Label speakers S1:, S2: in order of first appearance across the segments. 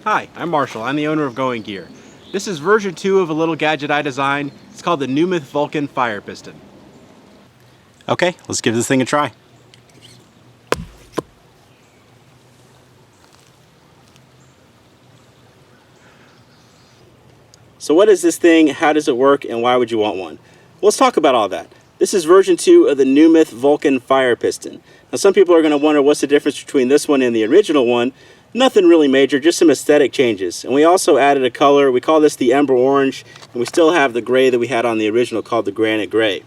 S1: Hi, I'm Marshall. I'm the owner of Going Gear. This is version 2 of a little gadget I designed. It's called the NuMyth Vulcan fire piston. Okay, let's give this thing a try. So what is this thing, how does it work, and why would you want one? Well, let's talk about all that. This is version 2 of the NuMyth Vulcan fire piston. Now some people are going to wonder what's the difference between this one and the original one. Nothing really major, just some aesthetic changes. And we also added a color. We call this the Ember Orange, and we still have the gray that we had on the original called the Granite Gray.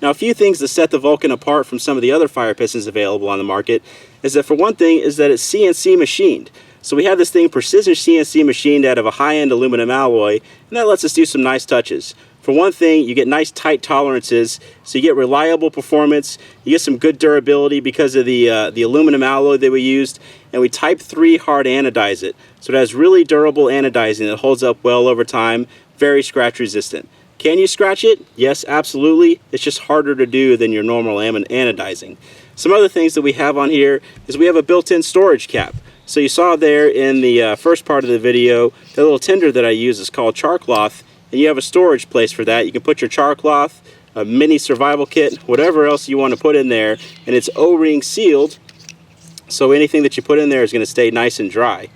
S1: Now a few things that set the Vulcan apart from some of the other fire pistons available on the market is that, for one thing, is that it's CNC machined. So we have this thing precision CNC machined out of a high-end aluminum alloy, and that lets us do some nice touches. For one thing, you get nice tight tolerances, so you get reliable performance, you get some good durability because of the aluminum alloy that we used, and we Type 3 hard anodize it. So it has really durable anodizing that holds up well over time, very scratch resistant. Can you scratch it? Yes, absolutely. It's just harder to do than your normal anodizing. Some other things that we have on here is we have a built-in storage cap. So you saw there in the first part of the video, the little tinder that I use is called char cloth, and you have a storage place for that. You can put your char cloth, a mini survival kit, whatever else you want to put in there, and it's O-ring sealed, so anything that you put in there is going to stay nice and dry.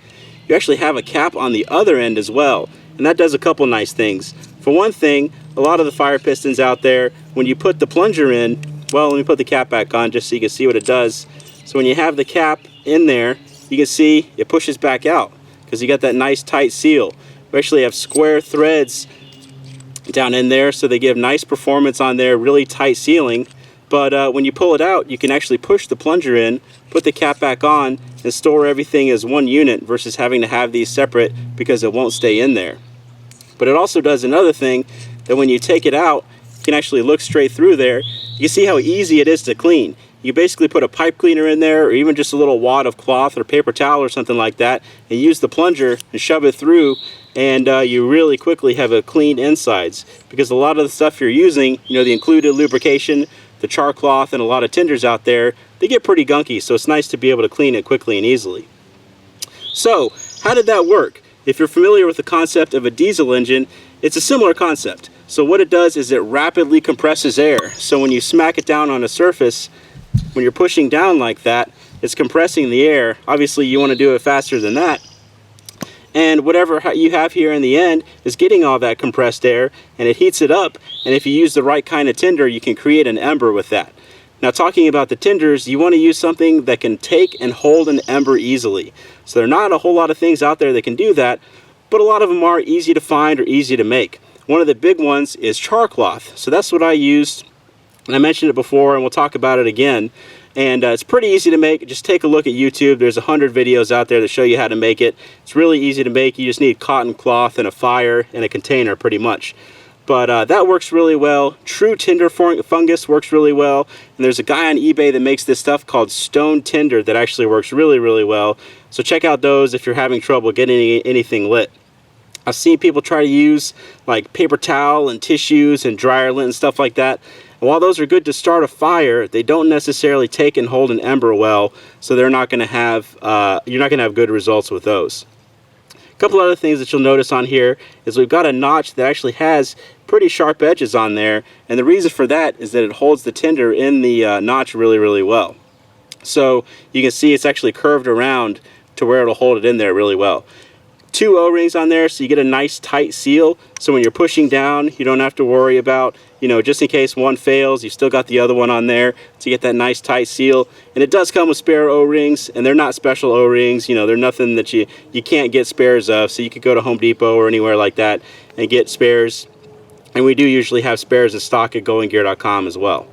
S1: You actually have a cap on the other end as well, and that does a couple nice things. For one thing, a lot of the fire pistons out there, when you put the plunger in, well, let me put the cap back on just so you can see what it does. So when you have the cap in there, you can see it pushes back out because you got that nice tight seal. We actually have square threads down in there, so they give nice performance on there, really tight sealing. But when you pull it out, you can actually push the plunger in, put the cap back on, and store everything as one unit versus having to have these separate because it won't stay in there. But it also does another thing, that when you take it out, you can actually look straight through there. You can see how easy it is to clean. You basically put a pipe cleaner in there, or even just a little wad of cloth or paper towel or something like that, and use the plunger and shove it through, and you really quickly have a clean insides. Because a lot of the stuff you're using, you know, the included lubrication, the char cloth, and a lot of tinders out there, they get pretty gunky, so it's nice to be able to clean it quickly and easily. So, how did that work? If you're familiar with the concept of a diesel engine, it's a similar concept. So what it does is it rapidly compresses air. So when you smack it down on a surface, when you're pushing down like that, it's compressing the air. Obviously you want to do it faster than that. And whatever you have here in the end is getting all that compressed air, and it heats it up, and if you use the right kind of tinder, you can create an ember with that. Now, talking about the tinders, you want to use something that can take and hold an ember easily. So there are not a whole lot of things out there that can do that, but a lot of them are easy to find or easy to make. One of the big ones is char cloth. So that's what I used, and I mentioned it before, and we'll talk about it again. And it's pretty easy to make. Just take a look at YouTube. There's 100 videos out there that show you how to make it. It's really easy to make. You just need cotton cloth and a fire and a container pretty much. But that works really well. True tinder fungus works really well. And there's a guy on eBay that makes this stuff called stone tinder that actually works really, really well. So check out those if you're having trouble getting anything lit. I've seen people try to use like paper towel and tissues and dryer lint and stuff like that. And while those are good to start a fire, they don't necessarily take and hold an ember well, so they're not going to have you're not going to have good results with those. A couple other things that you'll notice on here is we've got a notch that actually has pretty sharp edges on there, and the reason for that is that it holds the tinder in the notch really, really well. So you can see it's actually curved around to where it'll hold it in there really well. 2 O-rings on there, so you get a nice tight seal, so when you're pushing down you don't have to worry about, you know, just in case one fails, you still got the other one on there, so you get that nice tight seal. And it does come with spare O-rings, and they're not special O-rings, you know, they're nothing that you can't get spares of, so you could go to Home Depot or anywhere like that and get spares. And we do usually have spares in stock at goinggear.com as well.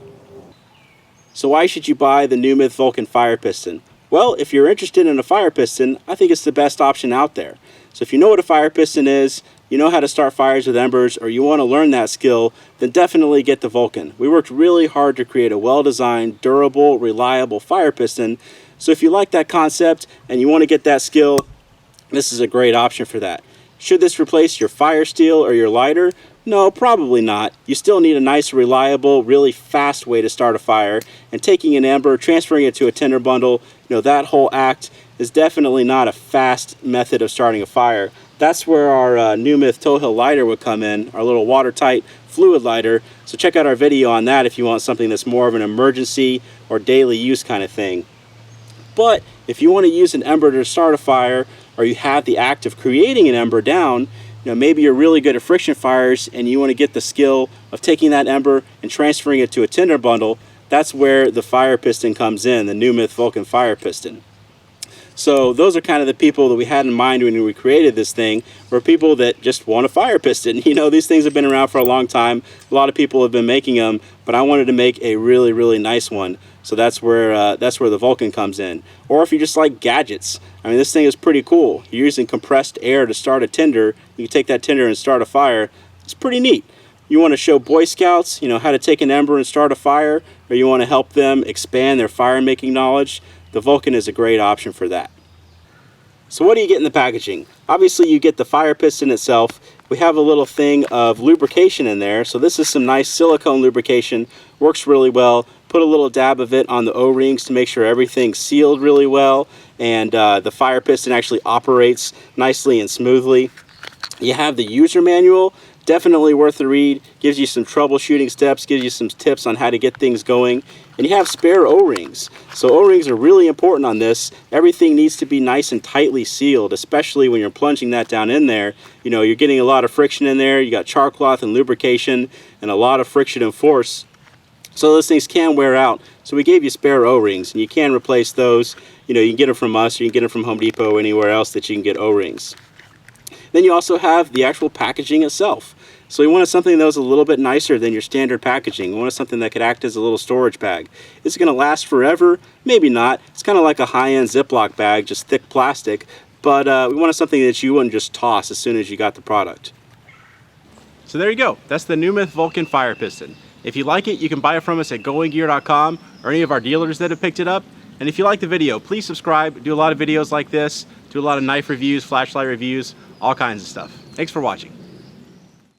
S1: So why should you buy the NuMyth Vulcan fire piston? Well, if you're interested in a fire piston, I think it's the best option out there. So if you know what a fire piston is, you know how to start fires with embers, or you want to learn that skill, then definitely get the Vulcan. We worked really hard to create a well-designed, durable, reliable fire piston. So if you like that concept and you want to get that skill, this is a great option for that. Should this replace your fire steel or your lighter? No, probably not. You still need a nice, reliable, really fast way to start a fire, and taking an ember, transferring it to a tinder bundle, you know, that whole act is definitely not a fast method of starting a fire. That's where our NuMyth Tow Hill lighter would come in, our little watertight fluid lighter. So check out our video on that if you want something that's more of an emergency or daily use kind of thing. But if you want to use an ember to start a fire, or you have the act of creating an ember down, maybe you're really good at friction fires and you want to get the skill of taking that ember and transferring it to a tinder bundle, that's where the fire piston comes in, the NuMyth Vulcan fire piston. So those are kind of the people that we had in mind when we created this thing, were people that just want a fire piston. These things have been around for a long time. A lot of people have been making them, but I wanted to make a really, really nice one. So that's where the Vulcan comes in. Or if you just like gadgets, I mean, this thing is pretty cool. You're using compressed air to start a tinder. You can take that tinder and start a fire. It's pretty neat. You want to show Boy Scouts, how to take an ember and start a fire, or you want to help them expand their fire making knowledge, the Vulcan is a great option for that. So what do you get in the packaging? Obviously you get the fire piston itself. We have a little thing of lubrication in there. So this is some nice silicone lubrication. Works really well. Put a little dab of it on the O-rings to make sure everything's sealed really well, and the fire piston actually operates nicely and smoothly. You have the user manual. Definitely worth the read. Gives you some troubleshooting steps, gives you some tips on how to get things going. And you have spare O-rings. So O-rings are really important on this. Everything needs to be nice and tightly sealed, especially when you're plunging that down in there. You're getting a lot of friction in there. You got char cloth and lubrication and a lot of friction and force. So those things can wear out. So we gave you spare O-rings, and you can replace those. You can get them from us, or you can get them from Home Depot or anywhere else that you can get O-rings. Then you also have the actual packaging itself. So you wanted something that was a little bit nicer than your standard packaging. You wanted something that could act as a little storage bag. Is it going to last forever? Maybe not. It's kind of like a high-end Ziploc bag, just thick plastic. But we wanted something that you wouldn't just toss as soon as you got the product. So there you go. That's the NuMyth Vulcan fire piston. If you like it, you can buy it from us at goinggear.com or any of our dealers that have picked it up. And if you like the video, please subscribe. We do a lot of videos like this, do a lot of knife reviews, flashlight reviews, all kinds of stuff. Thanks for watching.